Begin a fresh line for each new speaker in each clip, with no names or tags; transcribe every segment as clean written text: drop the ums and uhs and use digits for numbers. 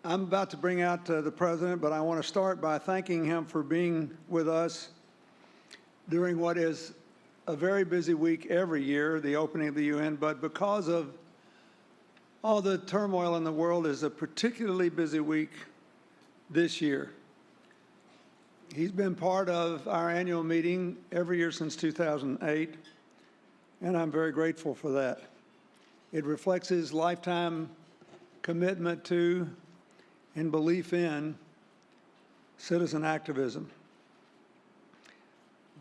I'm about to bring out the President, but I want to start by thanking him for being with us during what is a very busy week every year, the opening of the UN, but because of all the turmoil in the world, is a particularly busy week this year. He's been part of our annual meeting every year since 2008, and I'm very grateful for that. It reflects his lifetime commitment to and belief in citizen activism.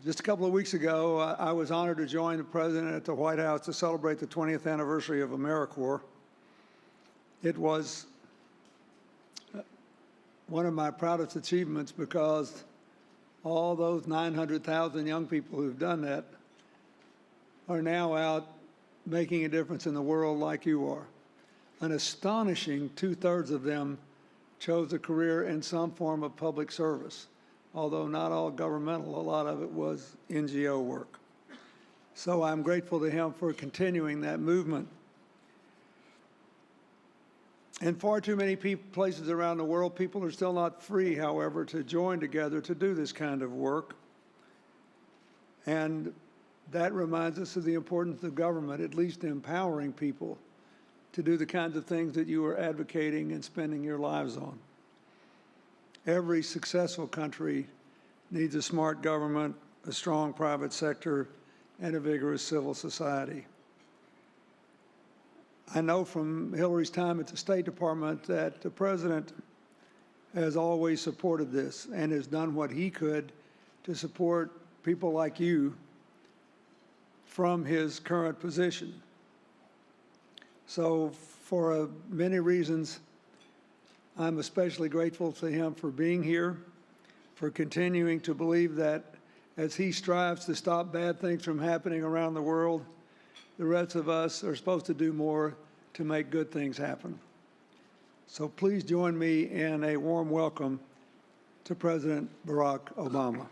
Just a couple of weeks ago, I was honored to join the President at the White House to celebrate the 20th anniversary of AmeriCorps. It was one of my proudest achievements because all those 900,000 young people who've done that are now out making a difference in the world like you are. An astonishing 2/3 of them chose a career in some form of public service, although not all governmental. A lot of it was NGO work. So I'm grateful to him for continuing that movement. In far too many places around the world, people are still not free, however, to join together to do this kind of work. And that reminds us of the importance of government, at least empowering people to do the kinds of things that you are advocating and spending your lives on. Every successful country needs a smart government, a strong private sector, and a vigorous civil society. I know from Hillary's time at the State Department that the President has always supported this and has done what he could to support people like you from his current position. So for many reasons, I'm especially grateful to him for being here, for continuing to believe that as he strives to stop bad things from happening around the world, the rest of us are supposed to do more to make good things happen. So please join me in a warm welcome to President Barack Obama.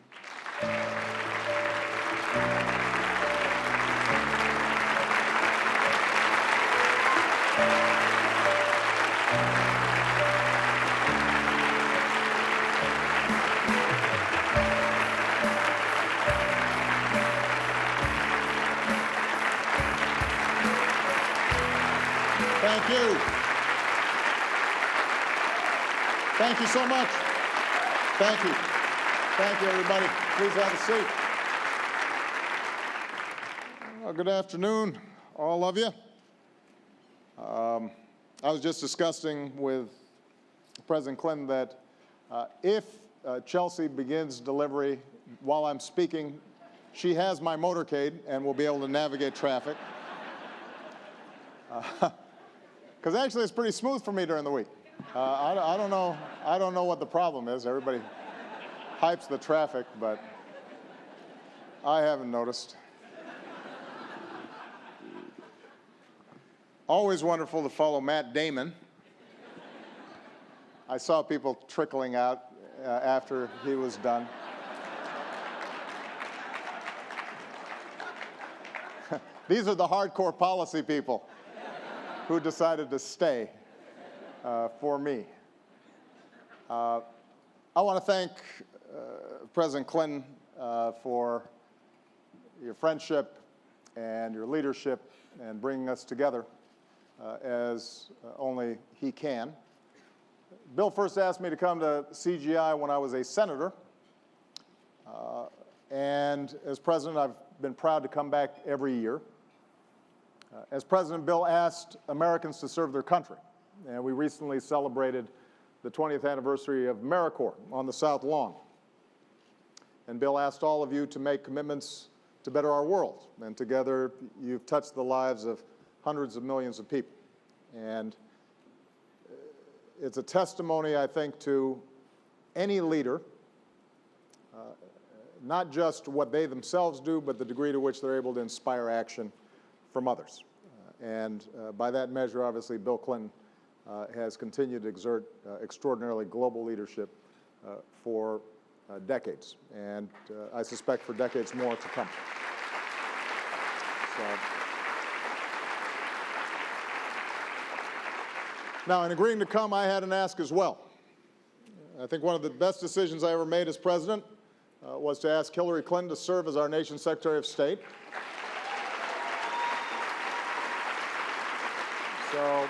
Thank you. Thank you so much. Thank you. Thank you, everybody. Please have a seat. Well, good afternoon, all of you. I was just discussing with President Clinton that if Chelsea begins delivery while I'm speaking, she has my motorcade and will be able to navigate traffic. Because actually it's pretty smooth for me during the week. I don't know what the problem is. Everybody hypes the traffic, but I haven't noticed. Always wonderful to follow Matt Damon. I saw people trickling out after he was done. These are the hardcore policy people who decided to stay for me. I want to thank President Clinton for your friendship and your leadership and bringing us together as only he can. Bill first asked me to come to CGI when I was a senator, and as president, I've been proud to come back every year. As president, Bill asked Americans to serve their country, and we recently celebrated the 20th anniversary of AmeriCorps on the South Lawn. And Bill asked all of you to make commitments to better our world, and together you've touched the lives of hundreds of millions of people. And it's a testimony, I think, to any leader, not just what they themselves do, but the degree to which they're able to inspire action from others. And by that measure, obviously, Bill Clinton has continued to exert extraordinarily global leadership for decades, and I suspect for decades more to come. So, Now, in agreeing to come, I had an ask as well. I think one of the best decisions I ever made as president was to ask Hillary Clinton to serve as our nation's Secretary of State. So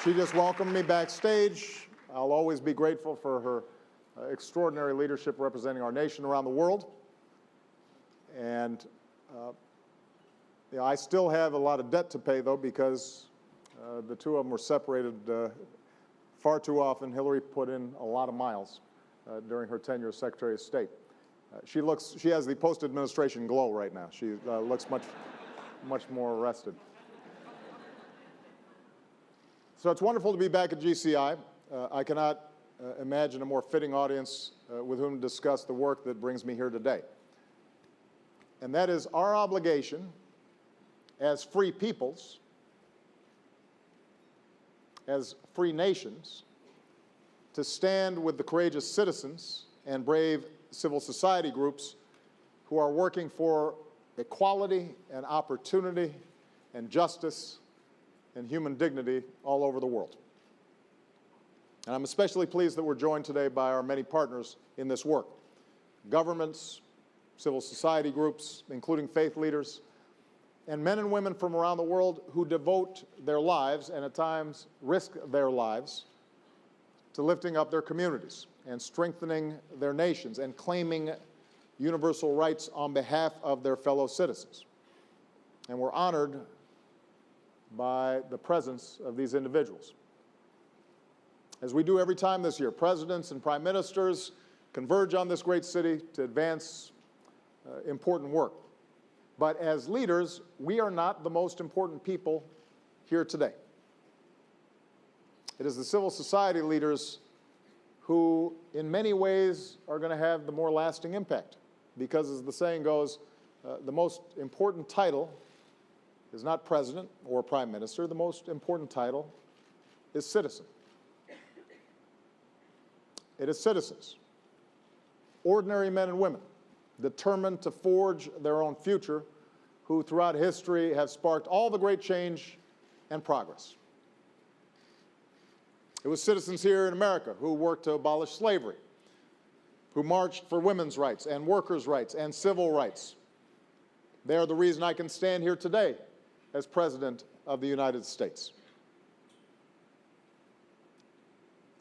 she just welcomed me backstage. I'll always be grateful for her extraordinary leadership representing our nation around the world. And I still have a lot of debt to pay, though, because the two of them were separated far too often. Hillary put in a lot of miles during her tenure as Secretary of State. She has the post-administration glow right now. She looks much more rested. So it's wonderful to be back at GCI. I cannot imagine a more fitting audience with whom to discuss the work that brings me here today. And that is our obligation as free peoples, as free nations, to stand with the courageous citizens and brave civil society groups who are working for equality and opportunity and justice and human dignity all over the world. And I'm especially pleased that we're joined today by our many partners in this work: governments, civil society groups, including faith leaders, and men and women from around the world who devote their lives and at times risk their lives to lifting up their communities and strengthening their nations and claiming universal rights on behalf of their fellow citizens. And we're honored by the presence of these individuals. As we do every time this year, presidents and prime ministers converge on this great city to advance important work. But as leaders, we are not the most important people here today. It is the civil society leaders who, in many ways, are going to have the more lasting impact. Because, as the saying goes, the most important title is not president or prime minister. The most important title is citizen. It is citizens, ordinary men and women, determined to forge their own future, who throughout history have sparked all the great change and progress. It was citizens here in America who worked to abolish slavery, who marched for women's rights and workers' rights and civil rights. They are the reason I can stand here today as President of the United States.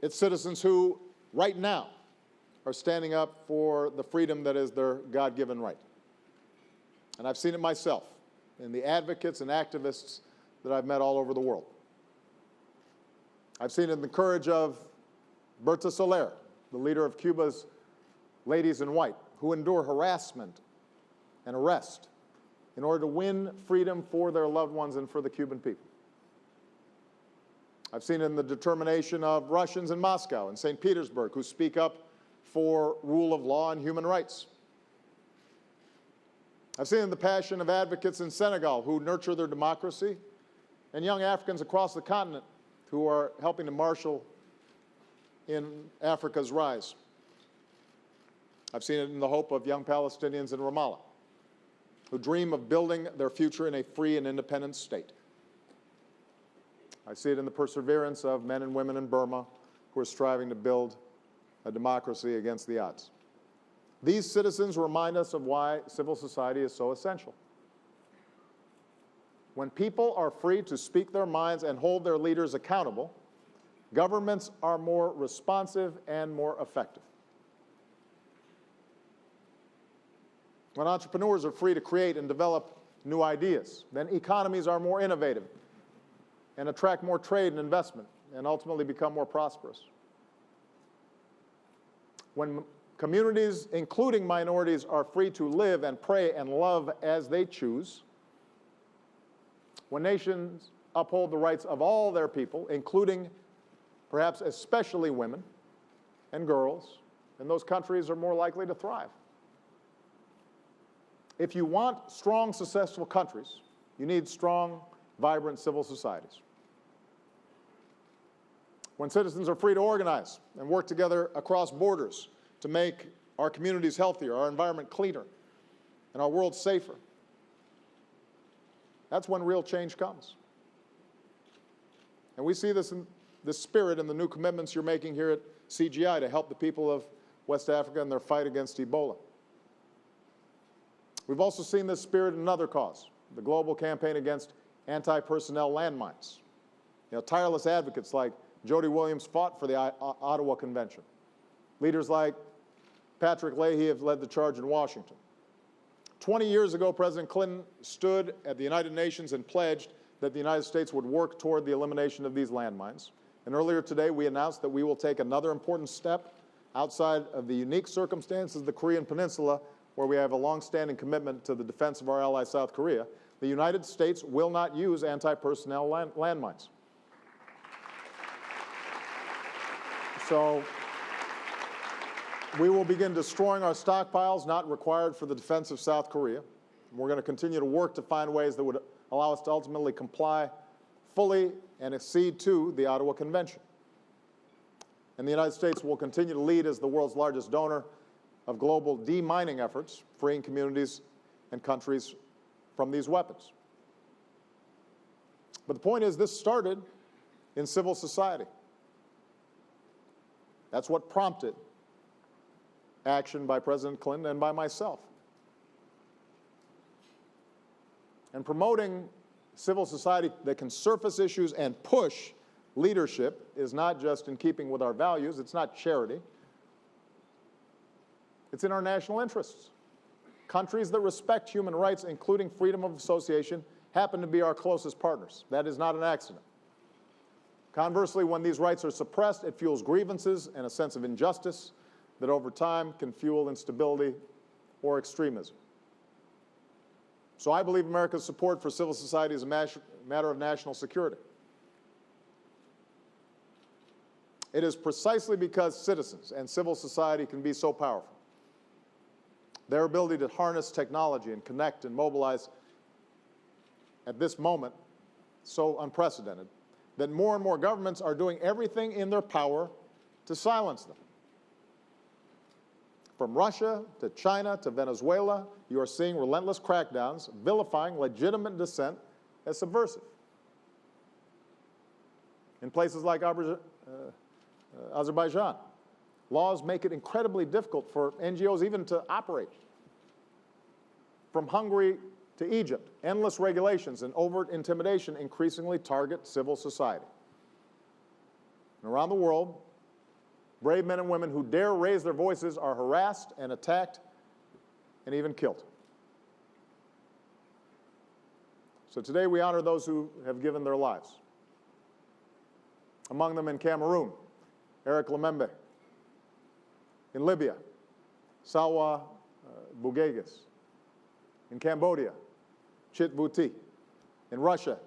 It's citizens who, right now, are standing up for the freedom that is their God-given right. And I've seen it myself in the advocates and activists that I've met all over the world. I've seen it in the courage of Berta Soler, the leader of Cuba's Ladies in White, who endure harassment and arrest in order to win freedom for their loved ones and for the Cuban people. I've seen it in the determination of Russians in Moscow and St. Petersburg who speak up for rule of law and human rights. I've seen it in the passion of advocates in Senegal who nurture their democracy, and young Africans across the continent who are helping to marshal in Africa's rise. I've seen it in the hope of young Palestinians in Ramallah who dream of building their future in a free and independent state. I see it in the perseverance of men and women in Burma who are striving to build a democracy against the odds. These citizens remind us of why civil society is so essential. When people are free to speak their minds and hold their leaders accountable, governments are more responsive and more effective. When entrepreneurs are free to create and develop new ideas, then economies are more innovative and attract more trade and investment and ultimately become more prosperous. When communities, including minorities, are free to live and pray and love as they choose, when nations uphold the rights of all their people, including perhaps especially women and girls, then those countries are more likely to thrive. If you want strong, successful countries, you need strong, vibrant civil societies. When citizens are free to organize and work together across borders to make our communities healthier, our environment cleaner, and our world safer, that's when real change comes. And we see this spirit in the new commitments you're making here at CGI to help the people of West Africa in their fight against Ebola. We've also seen this spirit in another cause, the global campaign against anti-personnel landmines. Tireless advocates like Jody Williams fought for the Ottawa Convention. Leaders like Patrick Leahy have led the charge in Washington. 20 years ago, President Clinton stood at the United Nations and pledged that the United States would work toward the elimination of these landmines. And earlier today, we announced that we will take another important step outside of the unique circumstances of the Korean Peninsula, where we have a long-standing commitment to the defense of our ally, South Korea. The United States will not use anti-personnel landmines. So we will begin destroying our stockpiles not required for the defense of South Korea. We're going to continue to work to find ways that would allow us to ultimately comply fully and accede to the Ottawa Convention. And the United States will continue to lead as the world's largest donor of global demining efforts, freeing communities and countries from these weapons. But the point is, this started in civil society. That's what prompted action by President Clinton and by myself. And promoting civil society that can surface issues and push leadership is not just in keeping with our values, it's not charity. It's in our national interests. Countries that respect human rights, including freedom of association, happen to be our closest partners. That is not an accident. Conversely, when these rights are suppressed, it fuels grievances and a sense of injustice that over time can fuel instability or extremism. So I believe America's support for civil society is a matter of national security. It is precisely because citizens and civil society can be so powerful. Their ability to harness technology and connect and mobilize at this moment, so unprecedented, that more and more governments are doing everything in their power to silence them. From Russia to China to Venezuela, you are seeing relentless crackdowns vilifying legitimate dissent as subversive. In places like Azerbaijan, laws make it incredibly difficult for NGOs even to operate. From Hungary to Egypt, endless regulations and overt intimidation increasingly target civil society. And around the world, brave men and women who dare raise their voices are harassed and attacked and even killed. So today we honor those who have given their lives. Among them in Cameroon, Eric Lemembe. In Libya, Salwa Bugaigas. In Cambodia, Chit Vuti. In Russia,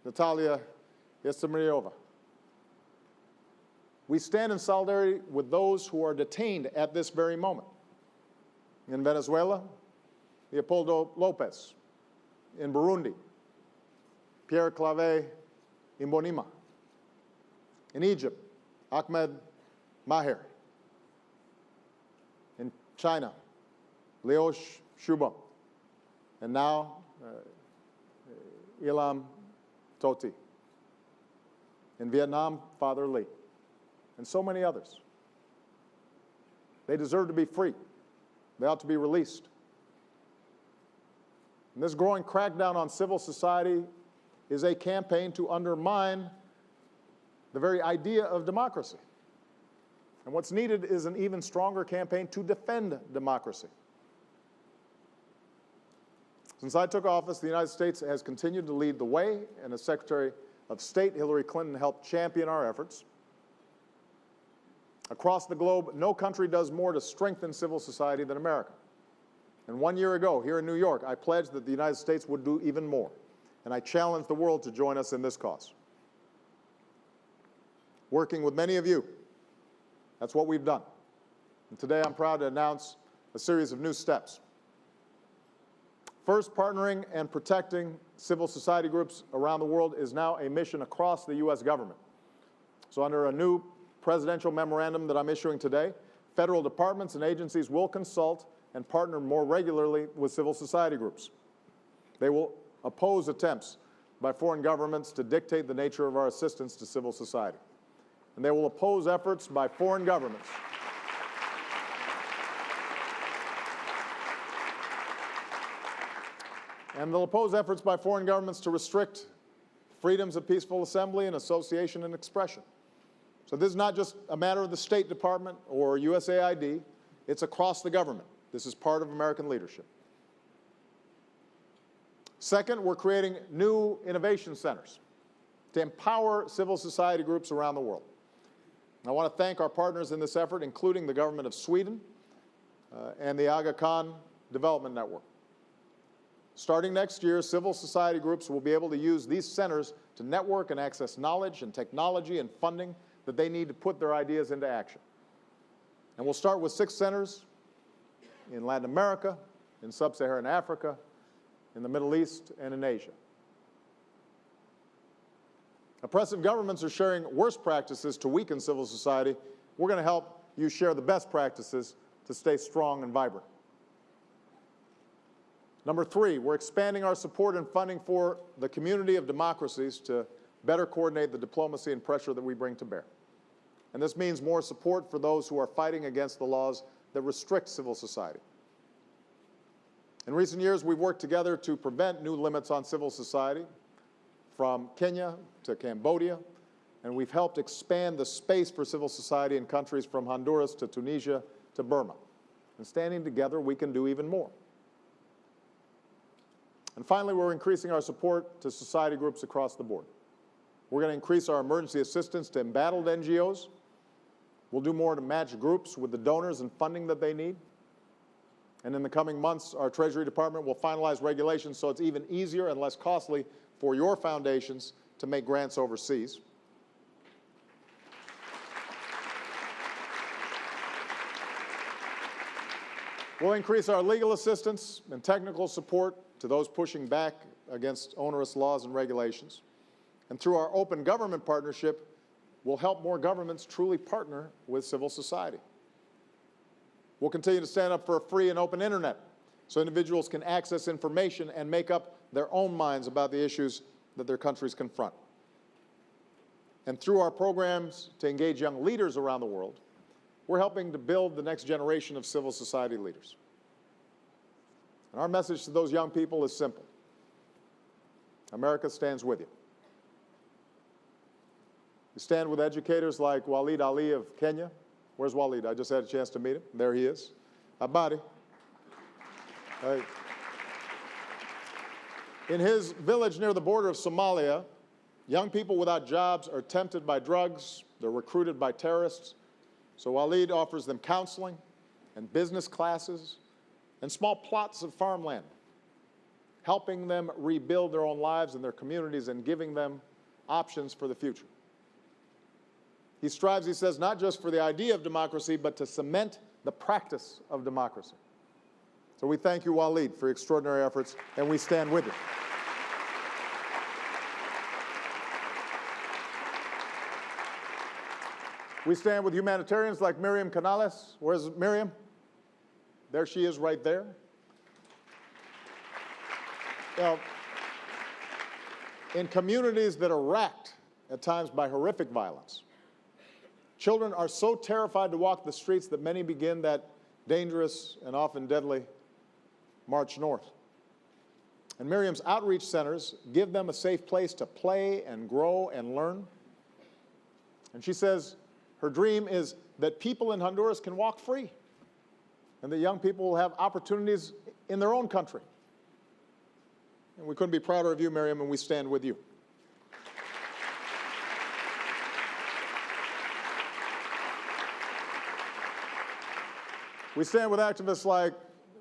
Natalia Yastemiryova. We stand in solidarity with those who are detained at this very moment. In Venezuela, Leopoldo Lopez. In Burundi, Pierre Claver Imbonima. In Egypt, Ahmed Maher. In China, Liu Xiaobo. And now, Ilham Tohti. In Vietnam, Father Lee. And so many others. They deserve to be free. They ought to be released. And this growing crackdown on civil society is a campaign to undermine the very idea of democracy. And what's needed is an even stronger campaign to defend democracy. Since I took office, the United States has continued to lead the way, and as Secretary of State, Hillary Clinton helped champion our efforts. Across the globe, no country does more to strengthen civil society than America. And 1 year ago, here in New York, I pledged that the United States would do even more. And I challenged the world to join us in this cause. Working with many of you, that's what we've done. And today I'm proud to announce a series of new steps. First, partnering and protecting civil society groups around the world is now a mission across the U.S. government. So under a new presidential memorandum that I'm issuing today, federal departments and agencies will consult and partner more regularly with civil society groups. They will oppose attempts by foreign governments to dictate the nature of our assistance to civil society. And they will oppose efforts by foreign governments to restrict freedoms of peaceful assembly and association and expression. So this is not just a matter of the State Department or USAID, it's across the government. This is part of American leadership. Second, we're creating new innovation centers to empower civil society groups around the world. I want to thank our partners in this effort, including the government of Sweden and the Aga Khan Development Network. Starting next year, civil society groups will be able to use these centers to network and access knowledge and technology and funding that they need to put their ideas into action. And we'll start with 6 centers in Latin America, in Sub-Saharan Africa, in the Middle East, and in Asia. Oppressive governments are sharing worst practices to weaken civil society. We're going to help you share the best practices to stay strong and vibrant. Number 3, we're expanding our support and funding for the community of democracies to better coordinate the diplomacy and pressure that we bring to bear. And this means more support for those who are fighting against the laws that restrict civil society. In recent years, we've worked together to prevent new limits on civil society, from Kenya to Cambodia, and we've helped expand the space for civil society in countries from Honduras to Tunisia to Burma. And standing together, we can do even more. And finally, we're increasing our support to society groups across the board. We're going to increase our emergency assistance to embattled NGOs. We'll do more to match groups with the donors and funding that they need. And in the coming months, our Treasury Department will finalize regulations so it's even easier and less costly for your foundations to make grants overseas. We'll increase our legal assistance and technical support to those pushing back against onerous laws and regulations. And through our open government partnership, we'll help more governments truly partner with civil society. We'll continue to stand up for a free and open internet so individuals can access information and make up their own minds about the issues that their countries confront. And through our programs to engage young leaders around the world, we're helping to build the next generation of civil society leaders. And our message to those young people is simple. America stands with you. We stand with educators like Walid Ali of Kenya. Where's Walid? I just had a chance to meet him. There he is. Abadi. In his village near the border of Somalia, young people without jobs are tempted by drugs. They're recruited by terrorists. So Walid offers them counseling and business classes and small plots of farmland, helping them rebuild their own lives and their communities and giving them options for the future. He strives, he says, not just for the idea of democracy, but to cement the practice of democracy. So we thank you, Walid, for your extraordinary efforts, and we stand with you. We stand with humanitarians like Miriam Canales. Where's Miriam? There she is right there. Now, in communities that are racked at times by horrific violence, children are so terrified to walk the streets that many begin that dangerous and often deadly march north. And Miriam's outreach centers give them a safe place to play and grow and learn. And she says her dream is that people in Honduras can walk free and that young people will have opportunities in their own country. And we couldn't be prouder of you, Miriam, and we stand with you. We stand with activists like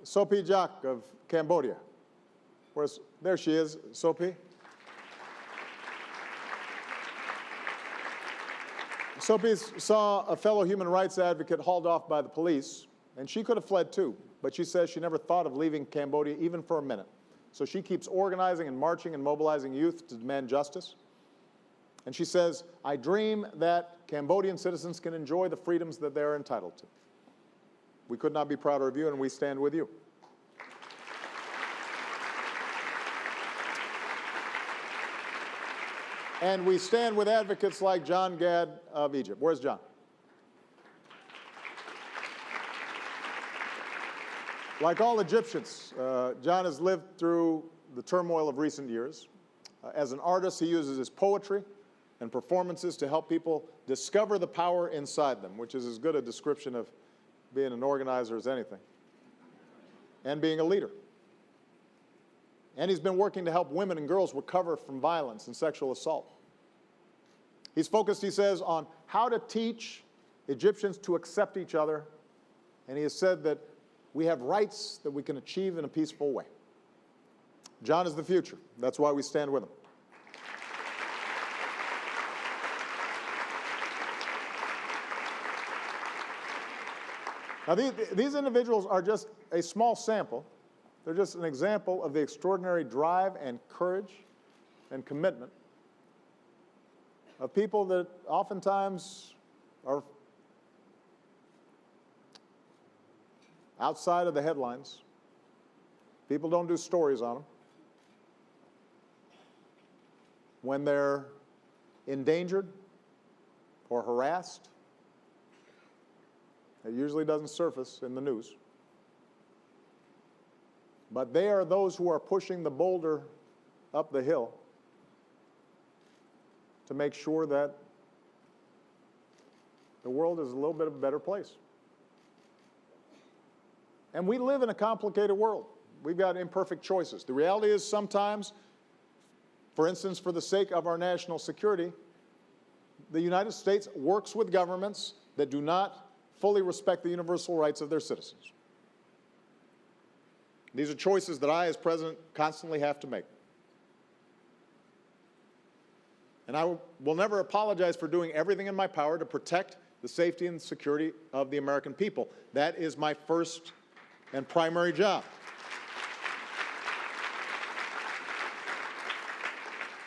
Sophie Jack of Cambodia. There she is, Sophie. Sophie saw a fellow human rights advocate hauled off by the police, and she could have fled too, but she says she never thought of leaving Cambodia even for a minute. So she keeps organizing and marching and mobilizing youth to demand justice. And she says, I dream that Cambodian citizens can enjoy the freedoms that they're entitled to. We could not be prouder of you, and we stand with you. And we stand with advocates like John Gad of Egypt. Where's John? Like all Egyptians, John has lived through the turmoil of recent years. As an artist, he uses his poetry and performances to help people discover the power inside them, which is as good a description of being an organizer as anything, and being a leader. And he's been working to help women and girls recover from violence and sexual assault. He's focused, he says, on how to teach Egyptians to accept each other, and he has said that we have rights that we can achieve in a peaceful way. John is the future. That's why we stand with him. Now, these individuals are just a small sample. They're just an example of the extraordinary drive and courage and commitment of people that oftentimes are outside of the headlines. People don't do stories on them. When they're endangered or harassed, it usually doesn't surface in the news. But they are those who are pushing the boulder up the hill to make sure that the world is a little bit of a better place. And we live in a complicated world. We've got imperfect choices. The reality is sometimes, for instance, for the sake of our national security, the United States works with governments that do not fully respect the universal rights of their citizens. These are choices that I, as president, constantly have to make. And I will never apologize for doing everything in my power to protect the safety and security of the American people. That is my first and primary job.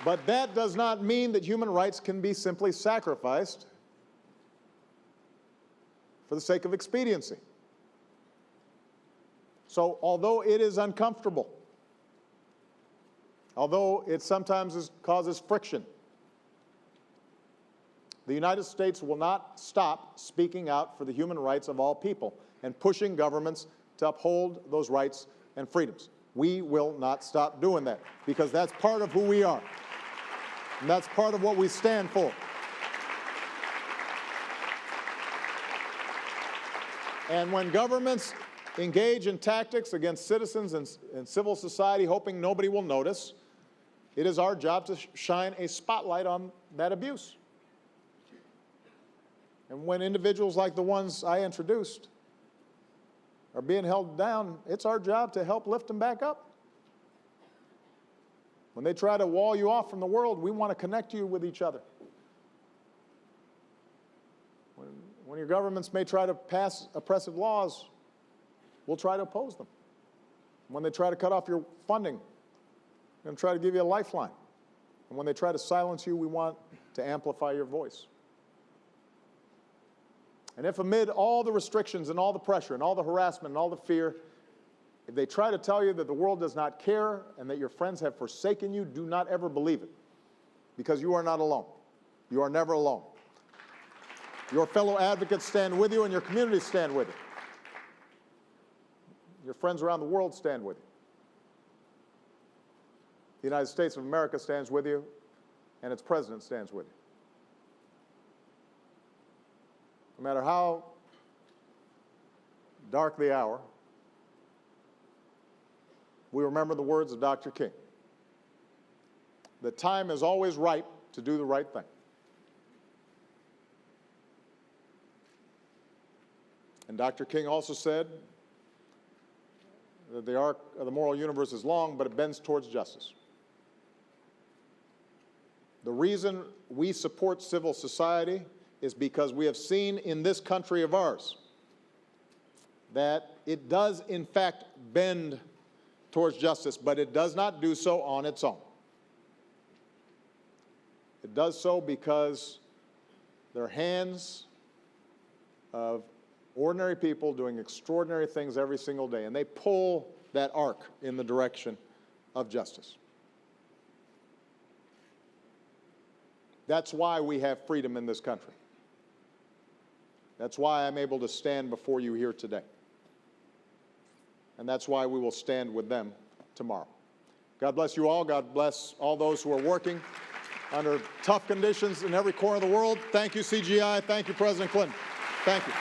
But that does not mean that human rights can be simply sacrificed for the sake of expediency. So although it is uncomfortable, although it sometimes causes friction, the United States will not stop speaking out for the human rights of all people and pushing governments to uphold those rights and freedoms. We will not stop doing that because that's part of who we are. And that's part of what we stand for. And when governments engage in tactics against citizens and civil society hoping nobody will notice, it is our job to shine a spotlight on that abuse. And when individuals like the ones I introduced are being held down, it's our job to help lift them back up. When they try to wall you off from the world, we want to connect you with each other. When your governments may try to pass oppressive laws, we'll try to oppose them. When they try to cut off your funding, we're going to try to give you a lifeline. And when they try to silence you, we want to amplify your voice. And if amid all the restrictions and all the pressure and all the harassment and all the fear, if they try to tell you that the world does not care and that your friends have forsaken you, do not ever believe it, because you are not alone. You are never alone. Your fellow advocates stand with you and your communities stand with you. Your friends around the world stand with you. The United States of America stands with you, and its president stands with you. No matter how dark the hour, we remember the words of Dr. King. The time is always ripe to do the right thing. And Dr. King also said that the arc of the moral universe is long, but it bends towards justice. The reason we support civil society is because we have seen in this country of ours that it does, in fact, bend towards justice, but it does not do so on its own. It does so because there are hands of ordinary people doing extraordinary things every single day, and they pull that arc in the direction of justice. That's why we have freedom in this country. That's why I'm able to stand before you here today. And that's why we will stand with them tomorrow. God bless you all. God bless all those who are working under tough conditions in every corner of the world. Thank you, CGI. Thank you, President Clinton. Thank you.